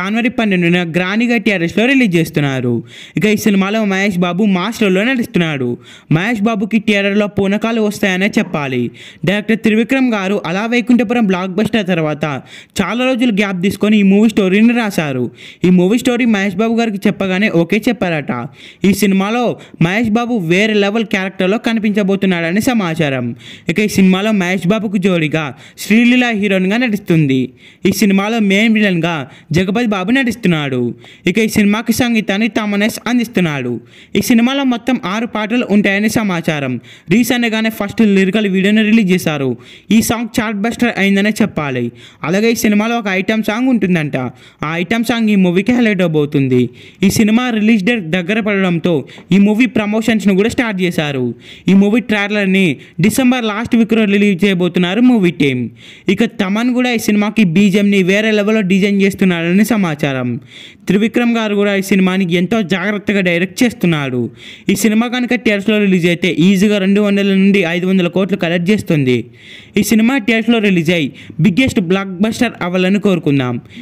జనవరి 12న గ్రానిగా టీఆర్ఎస్లో రిలీజ్ చేస్తున్నారు. ఇక ఈ సినిమాలో మహేష్ బాబు మాస్ రోల్లో నటిస్తున్నాడు. మహేష్ బాబుకి థియేటర్లో పూనకాలు వస్తాయనే చెప్పాలి. డైరెక్టర్ త్రివిక్రమ్ గారు అలా వైకుంఠపురం బ్లాక్ బస్టర్ తర్వాత చాలా రోజులు గ్యాప్ తీసుకొని ఈ మూవీ స్టోరీని రాశారు. ఈ మూవీ స్టోరీ మహేష్ బాబు గారికి చెప్పగానే ఓకే చెప్పారట. ఈ సినిమాలో మహేష్ బాబు వేరే లెవెల్ క్యారెక్టర్లో కనిపించబోతున్నాడని సమాచారం. ఇక ఈ సినిమాలో మహేష్ బాబుకు జోడిగా శ్రీలీల హీరోయిన్గా నటిస్తుంది. ఈ సినిమాలో మెయిన్ విలన్గా జగపతి బాబు నటిస్తున్నాడు. ఇక ఈ సినిమాకి సంగీతాన్ని తమనేస్ అందిస్తున్నాడు. ఈ సినిమాలో మొత్తం 6 పాటలు ఉంటాయని సమాచారం. రీసెంట్గానే ఫస్ట్ లిరికల్ వీడియోని రిలీజ్ చేశారు. ఈ సాంగ్ చార్ట్ బస్టర్ అయిందనే చెప్పాలి. అలాగే ఈ సినిమాలో ఒక ఐటమ్ సాంగ్ ఉంటుందంట. ఆ ఐటమ్ సాంగ్ ఈ మూవీకి హైలైట్ అవబోతుంది. ఈ సినిమా రిలీజ్ డేట్ దగ్గర పడడంతో ఈ మూవీ ప్రమోషన్స్ను కూడా స్టార్ట్ చేశారు. ఈ మూవీ ట్రైలర్ని డిసెంబర్ లాస్ట్ వీక్లో రిలీజ్ చేయబోతున్నారు మూవీ టీమ్. ఇక తమన్ కూడా ఈ సినిమాకి బీజిఎంని వేరే లెవెల్లో డిజైన్ చేస్తున్నాడని సమాచారం. త్రివిక్రమ్ గారు కూడా ఈ సినిమాని ఎంతో జాగ్రత్తగా డైరెక్ట్ చేస్తున్నాడు. ఈ సినిమా కనుక థియేటర్స్లో రిలీజ్ అయితే ఈజీగా 200 నుండి 500 కోట్లు కలెక్ట్ చేస్తుంది. ఈ సినిమా థియేటర్స్లో రిలీజ్ అయ్యి బిగ్గెస్ట్ బ్లాక్ బస్టర్ అవ్వాలని కోరుకుందాం.